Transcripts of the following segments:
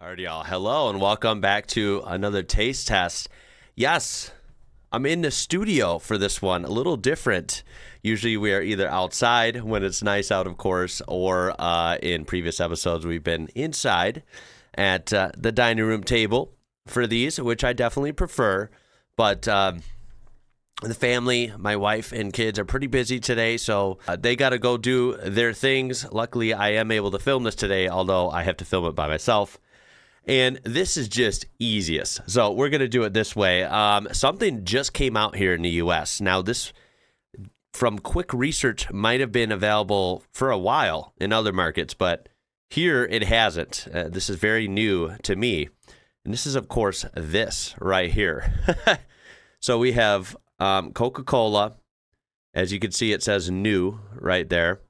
Alrighty, y'all. Hello, and welcome back to another taste test. Yes, I'm in the studio for this one. A little different. Usually we are either outside when it's nice out, of course, or in previous episodes we've been inside at the dining room table for these, which I definitely prefer. But the family, my wife and kids are pretty busy today, so they got to go do their things. Luckily, I am able to film this today, although I have to film it by myself. And this is just easiest. So we're going to do it this way. Something just came out here in the U.S. Now, this, from quick research, might have been available for a while in other markets, but here it hasn't. This is very new to me. And this is, of course, this right here. So we have Coca-Cola. As you can see, it says new right there.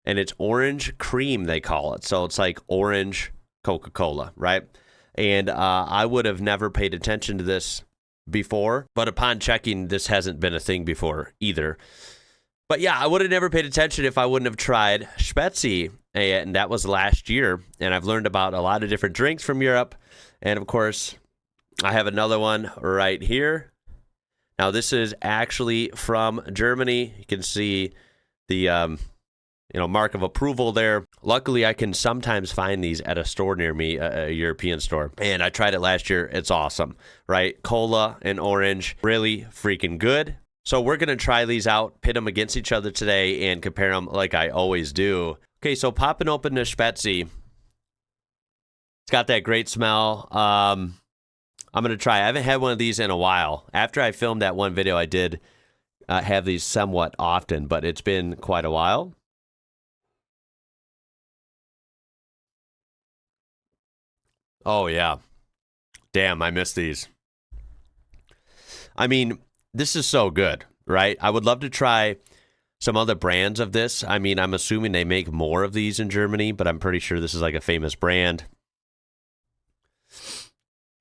And it's orange cream, they call it. So it's like orange Coca-Cola, right? And I would have never paid attention to this before, but upon checking, this hasn't been a thing before either. But yeah, I would have never paid attention if I wouldn't have tried Spezi, and that was last year. And I've learned about a lot of different drinks from Europe. And of course, I have another one right here. Now, this is actually from Germany. You can see the mark of approval there. Luckily, I can sometimes find these at a store near me, a European store. And I tried it last year. It's awesome, right? Cola and orange, really freaking good. So we're going to try these out, pit them against each other today, and compare them like I always do. Okay, so popping open the Spezi. It's got that great smell. I'm going to try. I haven't had one of these in a while. After I filmed that one video, I did have these somewhat often, but it's been quite a while. Oh, yeah. Damn, I miss these. I mean, this is so good, right? I would love to try some other brands of this. I mean, I'm assuming they make more of these in Germany, but I'm pretty sure this is like a famous brand.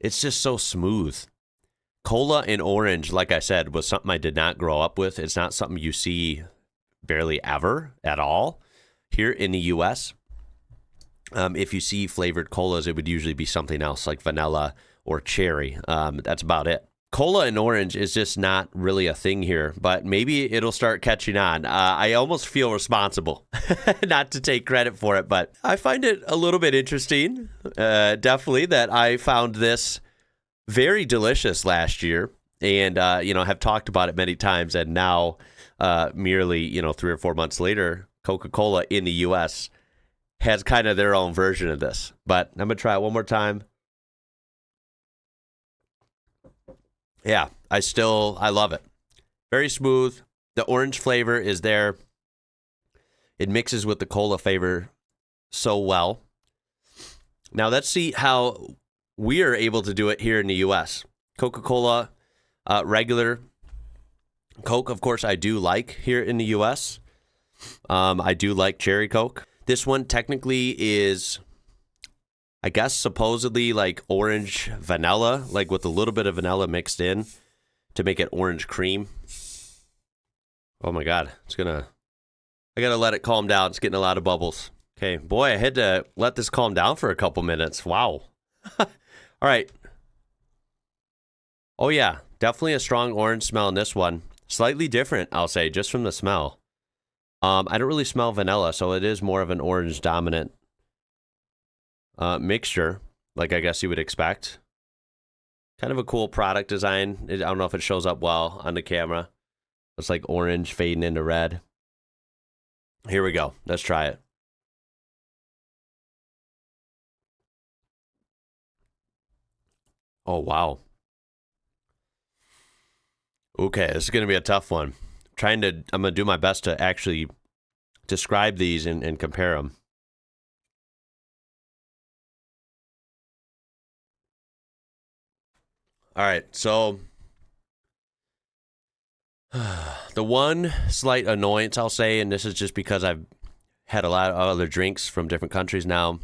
It's just so smooth. Cola and orange, like I said, was something I did not grow up with. It's not something you see barely ever at all here in the U.S. If you see flavored colas, it would usually be something else like vanilla or cherry. That's about it. Cola and orange is just not really a thing here, but maybe it'll start catching on. I almost feel responsible not to take credit for it, but I find it a little bit interesting, definitely, that I found this very delicious last year and, have talked about it many times. And now, merely, 3 or 4 months later, Coca-Cola in the U.S. has kind of their own version of this. But I'm going to try it one more time. Yeah, I love it. Very smooth. The orange flavor is there. It mixes with the cola flavor so well. Now let's see how we are able to do it here in the U.S. Coca-Cola, regular. Coke, of course, I do like here in the U.S. I do like cherry Coke. This one technically is, I guess, supposedly like orange vanilla, like with a little bit of vanilla mixed in to make it orange cream. Oh my God, I gotta let it calm down. It's getting a lot of bubbles. Okay, boy, I had to let this calm down for a couple minutes. Wow. All right. Oh yeah, definitely a strong orange smell in this one. Slightly different, I'll say, just from the smell. I don't really smell vanilla, so it is more of an orange dominant mixture, like I guess you would expect. Kind of a cool product design. I don't know if it shows up well on the camera. It's like orange fading into red. Here we go. Let's try it. Oh, wow. Okay, this is going to be a tough one. I'm going to do my best to actually describe these and compare them. All right, so the one slight annoyance I'll say, and this is just because I've had a lot of other drinks from different countries now.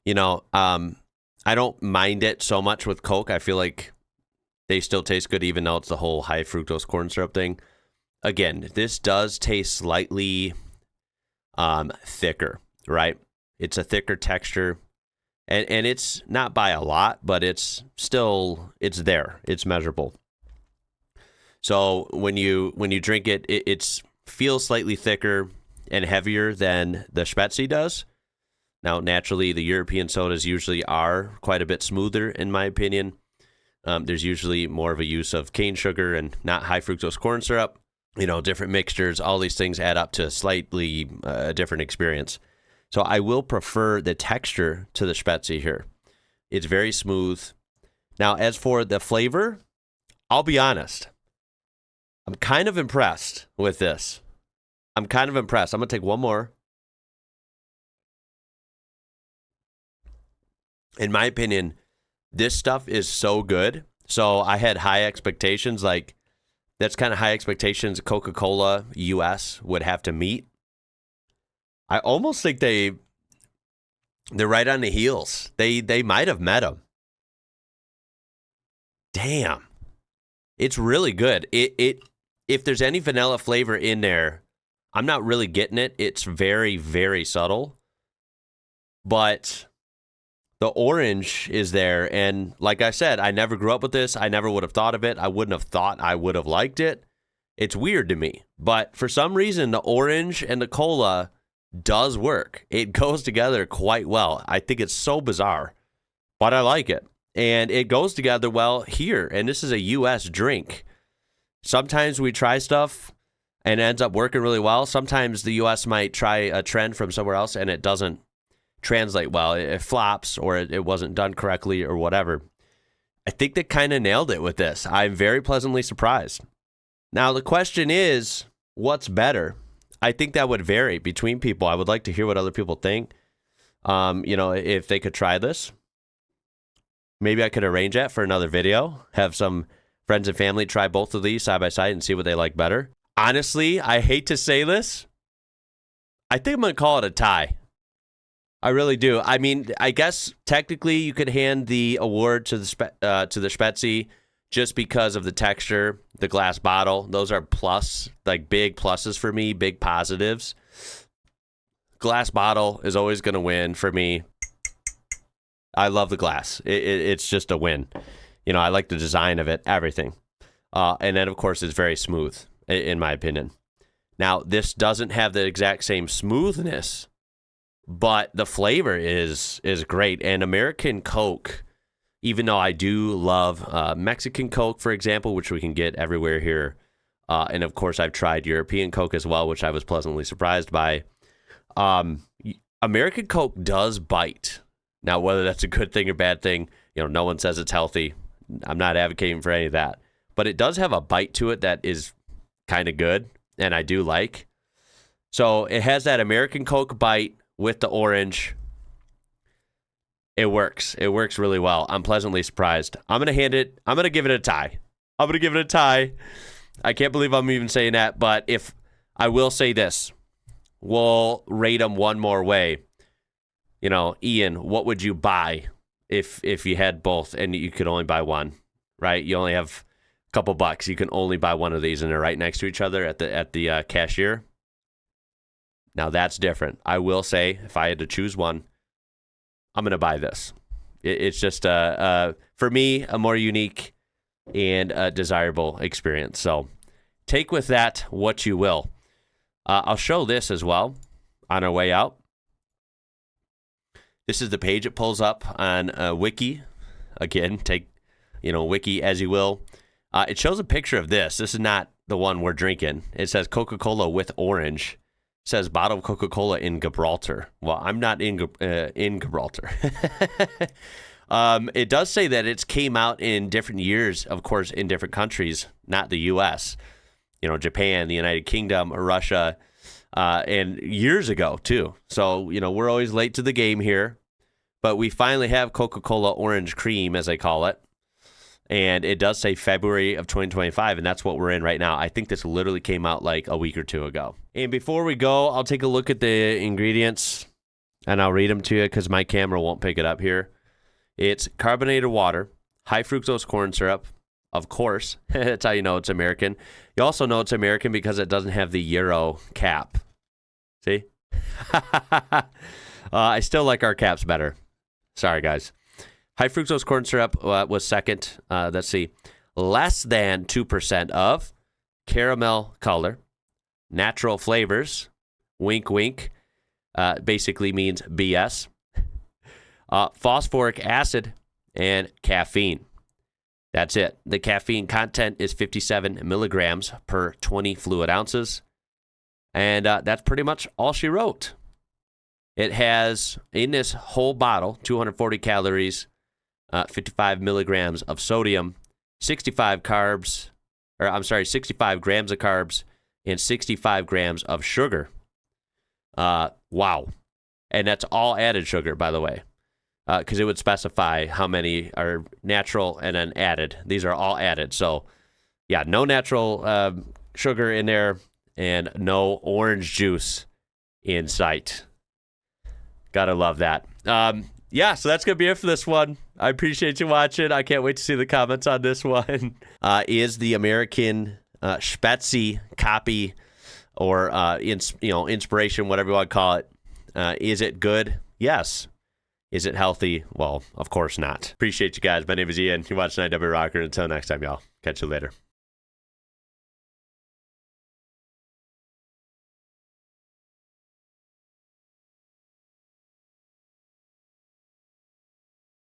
I don't mind it so much with Coke. I feel like they still taste good, even though it's the whole high fructose corn syrup thing. Again, this does taste slightly thicker, right? It's a thicker texture. And it's not by a lot, but it's there. It's measurable. So when you drink it, it feels slightly thicker and heavier than the Spätzle does. Now, naturally, the European sodas usually are quite a bit smoother, in my opinion. There's usually more of a use of cane sugar and not high fructose corn syrup. Different mixtures, all these things add up to a slightly different experience. So I will prefer the texture to the Spätzle here. It's very smooth. Now, as for the flavor, I'll be honest. I'm kind of impressed with this. I'm going to take one more. In my opinion, this stuff is so good. So I had high expectations. Like, that's kind of high expectations Coca-Cola US would have to meet. I almost think they're right on the heels. They might have met them. Damn. It's really good. If there's any vanilla flavor in there, I'm not really getting it. It's very, very subtle. But the orange is there. And like I said, I never grew up with this. I never would have thought of it. I wouldn't have thought I would have liked it. It's weird to me. But for some reason, the orange and the cola does work. It goes together quite well. I think it's so bizarre, but I like it. And it goes together well here. And this is a U.S. drink. Sometimes we try stuff and it ends up working really well. Sometimes the U.S. might try a trend from somewhere else and it doesn't translate well. It flops or it wasn't done correctly or whatever. I think they kind of nailed it with this. I'm very pleasantly surprised. Now, the question is, what's better? I think that would vary between people. I would like to hear what other people think. If they could try this. Maybe I could arrange that for another video. Have some friends and family try both of these side by side and see what they like better. Honestly, I hate to say this. I think I'm going to call it a tie. I really do. I mean, I guess technically you could hand the award to the Spätzle just because of the texture, the glass bottle. Those are big pluses for me, big positives. Glass bottle is always going to win for me. I love the glass. It's just a win. I like the design of it, everything. And then, of course, it's very smooth, in my opinion. Now, this doesn't have the exact same smoothness, but the flavor is great. And American Coke, even though I do love Mexican Coke, for example, which we can get everywhere here. And, of course, I've tried European Coke as well, which I was pleasantly surprised by. American Coke does bite. Now, whether that's a good thing or bad thing, no one says it's healthy. I'm not advocating for any of that. But it does have a bite to it that is kind of good, and I do like. So it has that American Coke bite with the orange. It works. It works really well. I'm pleasantly surprised. I'm going to give it a tie. I can't believe I'm even saying that, but if I will say this, we'll rate them one more way. Ian, what would you buy if you had both and you could only buy one, right? You only have a couple bucks. You can only buy one of these and they're right next to each other at the cashier. Now that's different. I will say if I had to choose one, I'm going to buy this. It's just, for me, a more unique and desirable experience. So take with that what you will. I'll show this as well on our way out. This is the page it pulls up on Wiki. Again, take, Wiki as you will. It shows a picture of this. This is not the one we're drinking. It says Coca-Cola with orange. It says bottle of Coca-Cola in Gibraltar. Well, I'm not in Gibraltar. It does say that it came out in different years, of course, in different countries, not the U.S. Japan, the United Kingdom, Russia, and years ago, too. So, we're always late to the game here. But we finally have Coca-Cola Orange Cream, as I call it. And it does say February of 2025, and that's what we're in right now. I think this literally came out like a week or two ago. And before we go, I'll take a look at the ingredients, and I'll read them to you because my camera won't pick it up here. It's carbonated water, high fructose corn syrup, of course. That's how you know it's American. You also know it's American because it doesn't have the Euro cap. See? I still like our caps better. Sorry, guys. High fructose corn syrup was second. Let's see. Less than 2% of caramel color, natural flavors, wink, wink, basically means BS, phosphoric acid, and caffeine. That's it. The caffeine content is 57 milligrams per 20 fluid ounces. And that's pretty much all she wrote. It has, in this whole bottle, 240 calories, 55 milligrams of sodium, 65 grams of carbs, and 65 grams of sugar. Wow. And that's all added sugar, by the way, because it would specify how many are natural and then added. These are all added. So, yeah, no natural sugar in there and no orange juice in sight. Gotta love that. Yeah, so that's going to be it for this one. I appreciate you watching. I can't wait to see the comments on this one. Is the American Spezi copy or inspiration, whatever you want to call it, is it good? Yes. Is it healthy? Well, of course not. Appreciate you guys. My name is Ian. You're watching IWrocker. Until next time, y'all. Catch you later.